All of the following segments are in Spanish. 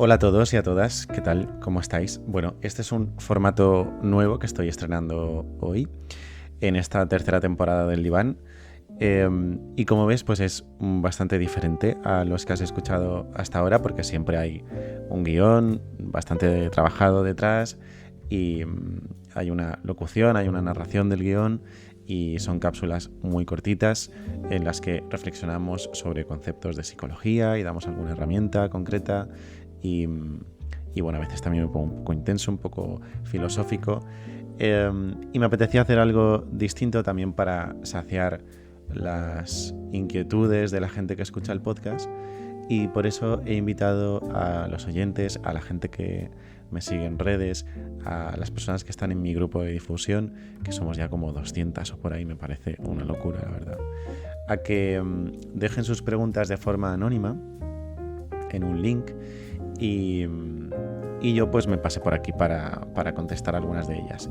Hola a todos y a todas, ¿qué tal? ¿Cómo estáis? Bueno, este es un formato nuevo que estoy estrenando hoy en esta tercera temporada del Diván. Y como ves, pues es bastante diferente a los que has escuchado hasta ahora, porque siempre hay un guión bastante trabajado detrás y hay una locución, hay una narración del guión y son cápsulas muy cortitas en las que reflexionamos sobre conceptos de psicología y damos alguna herramienta concreta y bueno, a veces también me pongo un poco intenso, un poco filosófico, y me apetecía hacer algo distinto también para saciar las inquietudes de la gente que escucha el podcast, y por eso he invitado a los oyentes, a la gente que me sigue en redes, a las personas que están en mi grupo de difusión, que somos ya como 200 o por ahí, me parece una locura, la verdad, a que dejen sus preguntas de forma anónima en un link y yo pues me pasé por aquí para contestar algunas de ellas.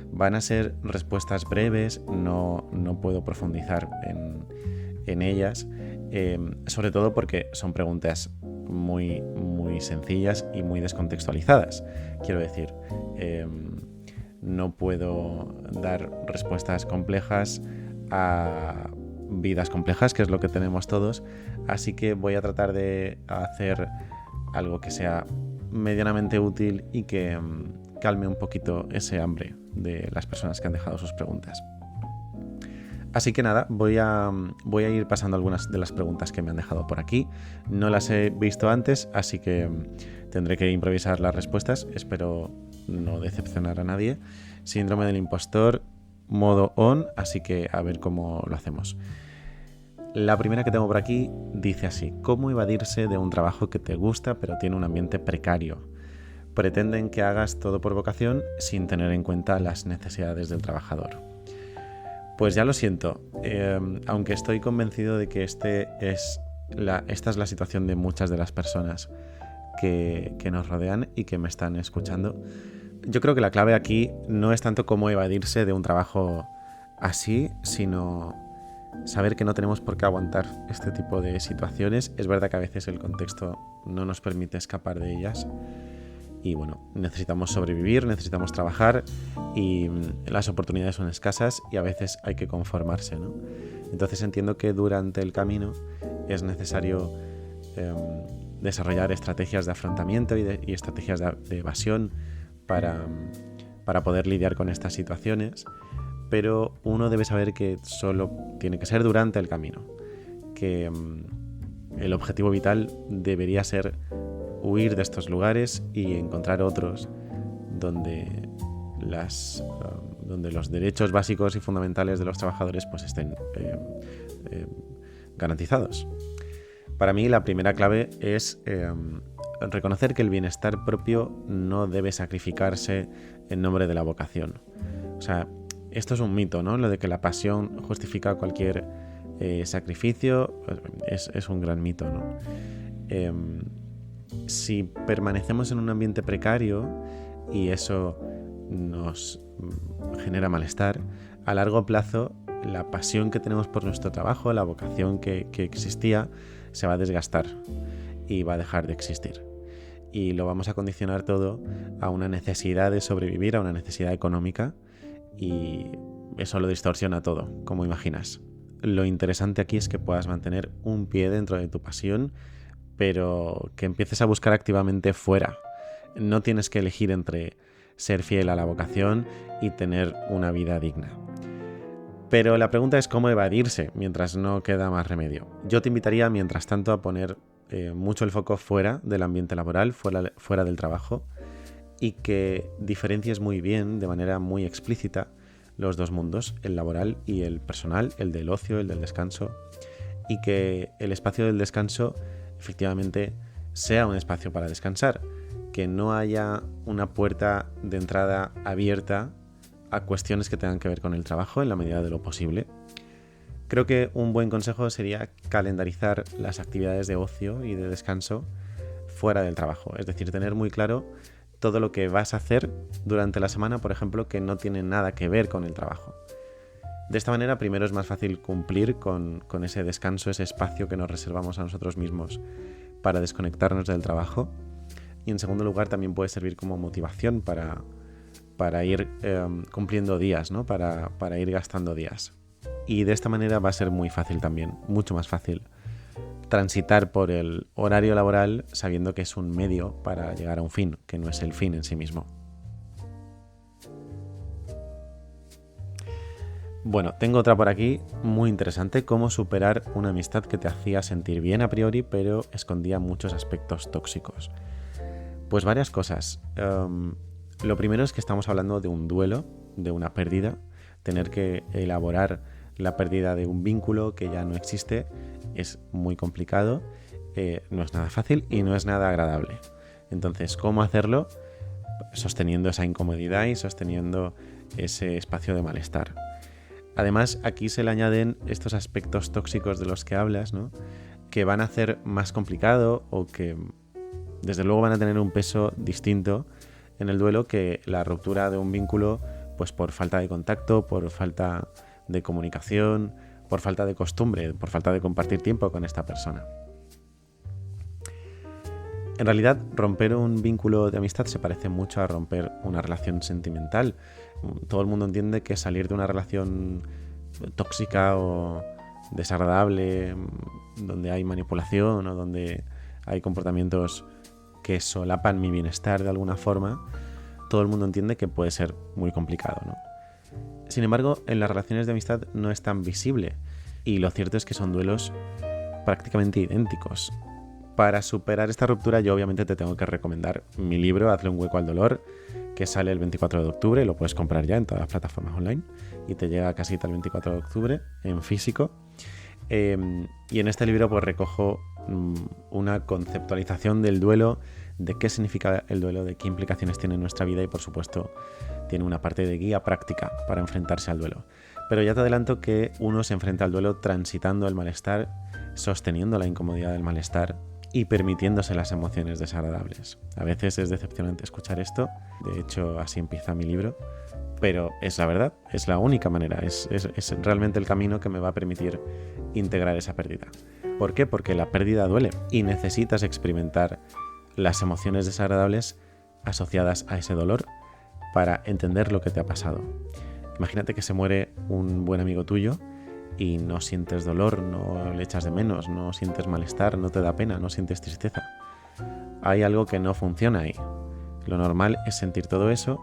Van a ser respuestas breves, no puedo profundizar en ellas, sobre todo porque son preguntas muy, muy sencillas y muy descontextualizadas. Quiero decir, no puedo dar respuestas complejas a vidas complejas, que es lo que tenemos todos, así que voy a tratar de hacer algo que sea medianamente útil y que calme un poquito ese hambre de las personas que han dejado sus preguntas. Así que nada, voy a ir pasando algunas de las preguntas que me han dejado por aquí. No las he visto antes, así que tendré que improvisar las respuestas. Espero no decepcionar a nadie. Síndrome del impostor, modo on, así que a ver cómo lo hacemos. La primera que tengo por aquí dice así: ¿cómo evadirse de un trabajo que te gusta pero tiene un ambiente precario? Pretenden que hagas todo por vocación sin tener en cuenta las necesidades del trabajador. Pues ya lo siento, aunque estoy convencido de que esta es la situación de muchas de las personas que nos rodean y que me están escuchando. Yo creo que la clave aquí no es tanto cómo evadirse de un trabajo así, sino saber que no tenemos por qué aguantar este tipo de situaciones. Es verdad que a veces el contexto no nos permite escapar de ellas y bueno, necesitamos sobrevivir, necesitamos trabajar y las oportunidades son escasas y a veces hay que conformarse, ¿no? Entonces entiendo que durante el camino es necesario desarrollar estrategias de afrontamiento y estrategias de evasión para poder lidiar con estas situaciones, pero uno debe saber que solo tiene que ser durante el camino, que el objetivo vital debería ser huir de estos lugares y encontrar otros donde los derechos básicos y fundamentales de los trabajadores pues estén garantizados. Para mí la primera clave es reconocer que el bienestar propio no debe sacrificarse en nombre de la vocación. O sea, esto es un mito, ¿no? Lo de que la pasión justifica cualquier sacrificio es un gran mito, ¿no? Si permanecemos en un ambiente precario y eso nos genera malestar, a largo plazo la pasión que tenemos por nuestro trabajo, la vocación que existía, se va a desgastar y va a dejar de existir. Y lo vamos a condicionar todo a una necesidad de sobrevivir, a una necesidad económica, y eso lo distorsiona todo, como imaginas. Lo interesante aquí es que puedas mantener un pie dentro de tu pasión, pero que empieces a buscar activamente fuera. No tienes que elegir entre ser fiel a la vocación y tener una vida digna. Pero la pregunta es cómo evadirse mientras no queda más remedio. Yo te invitaría, mientras tanto, a poner mucho el foco fuera del ambiente laboral, fuera del trabajo, y que diferencies muy bien, de manera muy explícita, los dos mundos, el laboral y el personal, el del ocio, el del descanso, y que el espacio del descanso efectivamente sea un espacio para descansar, que no haya una puerta de entrada abierta a cuestiones que tengan que ver con el trabajo en la medida de lo posible. Creo que un buen consejo sería calendarizar las actividades de ocio y de descanso fuera del trabajo, es decir, tener muy claro todo lo que vas a hacer durante la semana, por ejemplo, que no tiene nada que ver con el trabajo. De esta manera, primero es más fácil cumplir con ese descanso, ese espacio que nos reservamos a nosotros mismos para desconectarnos del trabajo. y en segundo lugar también puede servir como motivación para ir cumpliendo días, ¿no? Para ir gastando días. Y de esta manera va a ser muy fácil también, mucho más fácil, transitar por el horario laboral sabiendo que es un medio para llegar a un fin, que no es el fin en sí mismo. Bueno, tengo otra por aquí muy interesante: cómo superar una amistad que te hacía sentir bien a priori, pero escondía muchos aspectos tóxicos. Pues varias cosas. Lo primero es que estamos hablando de un duelo, de una pérdida. Tener que elaborar la pérdida de un vínculo que ya no existe es muy complicado, no es nada fácil y no es nada agradable. Entonces, ¿cómo hacerlo? Sosteniendo esa incomodidad y sosteniendo ese espacio de malestar. Además, aquí se le añaden estos aspectos tóxicos de los que hablas, ¿no? Que van a hacer más complicado, o que desde luego van a tener un peso distinto en el duelo que la ruptura de un vínculo, pues por falta de contacto, por falta de comunicación, por falta de costumbre, por falta de compartir tiempo con esta persona. En realidad, romper un vínculo de amistad se parece mucho a romper una relación sentimental. Todo el mundo entiende que salir de una relación tóxica o desagradable, donde hay manipulación o donde hay comportamientos que solapan mi bienestar de alguna forma, todo el mundo entiende que puede ser muy complicado, ¿no? Sin embargo, en las relaciones de amistad no es tan visible, y lo cierto es que son duelos prácticamente idénticos. Para superar esta ruptura, yo obviamente te tengo que recomendar mi libro Hazle un hueco al dolor, que sale el 24 de octubre, lo puedes comprar ya en todas las plataformas online y te llega casi hasta el 24 de octubre en físico. Y en este libro pues recojo una conceptualización del duelo, de qué significa el duelo, de qué implicaciones tiene en nuestra vida, y por supuesto tiene una parte de guía práctica para enfrentarse al duelo. Pero ya te adelanto que uno se enfrenta al duelo transitando el malestar, sosteniendo la incomodidad del malestar y permitiéndose las emociones desagradables. A veces es decepcionante escuchar esto, de hecho así empieza mi libro, pero es la verdad, es la única manera, es realmente el camino que me va a permitir integrar esa pérdida. ¿Por qué? Porque la pérdida duele y necesitas experimentar las emociones desagradables asociadas a ese dolor para entender lo que te ha pasado. Imagínate que se muere un buen amigo tuyo y no sientes dolor, no le echas de menos, no sientes malestar, no te da pena, no sientes tristeza. Hay algo que no funciona ahí. Lo normal es sentir todo eso,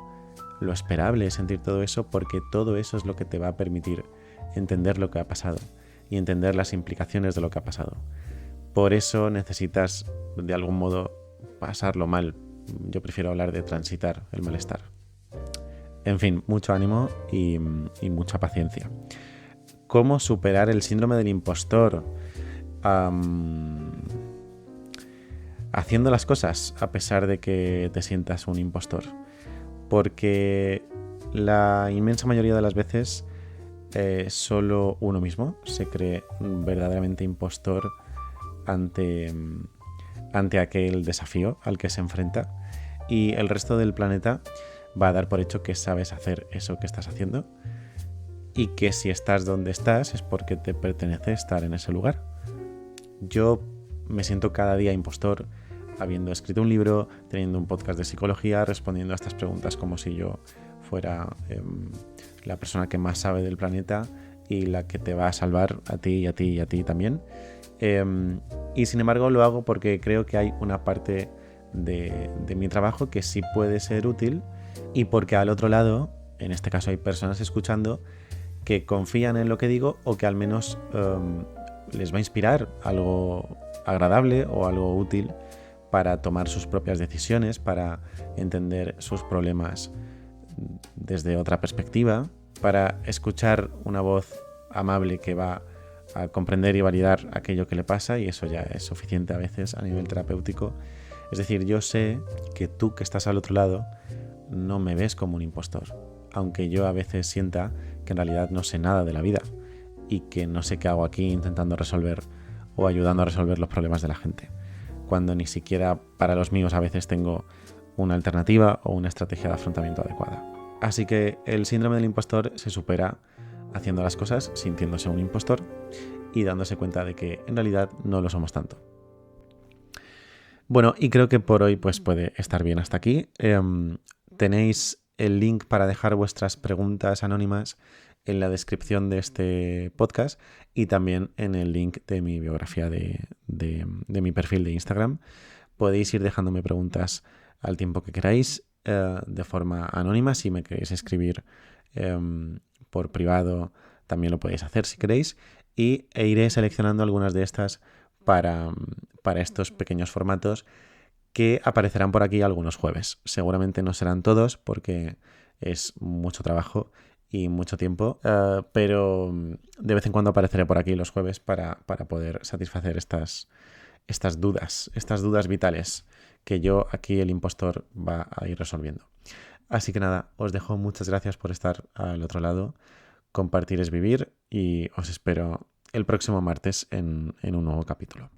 lo esperable es sentir todo eso, porque todo eso es lo que te va a permitir entender lo que ha pasado y entender las implicaciones de lo que ha pasado. Por eso necesitas, de algún modo, pasarlo mal. Yo prefiero hablar de transitar el malestar. En fin, mucho ánimo y mucha paciencia. ¿Cómo superar el síndrome del impostor? Haciendo las cosas a pesar de que te sientas un impostor. Porque la inmensa mayoría de las veces solo uno mismo se cree verdaderamente impostor ante aquel desafío al que se enfrenta, y el resto del planeta va a dar por hecho que sabes hacer eso que estás haciendo, y que si estás donde estás es porque te pertenece estar en ese lugar. Yo me siento cada día impostor, habiendo escrito un libro, teniendo un podcast de psicología, respondiendo a estas preguntas como si yo fuera la persona que más sabe del planeta y la que te va a salvar a ti y a ti y a ti también. Y sin embargo lo hago porque creo que hay una parte de mi trabajo que sí puede ser útil, y porque al otro lado, en este caso, hay personas escuchando que confían en lo que digo, o que al menos les va a inspirar algo agradable o algo útil para tomar sus propias decisiones, para entender sus problemas desde otra perspectiva, para escuchar una voz amable que va a comprender y validar aquello que le pasa, y eso ya es suficiente a veces a nivel terapéutico. Es decir, yo sé que tú, que estás al otro lado, no me ves como un impostor, aunque yo a veces sienta que en realidad no sé nada de la vida y que no sé qué hago aquí intentando resolver o ayudando a resolver los problemas de la gente, cuando ni siquiera para los míos a veces tengo una alternativa o una estrategia de afrontamiento adecuada. Así que el síndrome del impostor se supera haciendo las cosas, sintiéndose un impostor y dándose cuenta de que en realidad no lo somos tanto. Bueno, y creo que por hoy pues puede estar bien hasta aquí. Tenéis el link para dejar vuestras preguntas anónimas en la descripción de este podcast y también en el link de mi biografía de mi perfil de Instagram. Podéis ir dejándome preguntas al tiempo que queráis, de forma anónima. Si me queréis escribir por privado, también lo podéis hacer si queréis. E iré seleccionando algunas de estas para, para estos pequeños formatos que aparecerán por aquí algunos jueves. Seguramente no serán todos porque es mucho trabajo y mucho tiempo, pero de vez en cuando apareceré por aquí los jueves para poder satisfacer estas dudas vitales que yo aquí el impostor va a ir resolviendo. Así que nada, os dejo, muchas gracias por estar al otro lado. Compartir es vivir y os espero el próximo martes en un nuevo capítulo.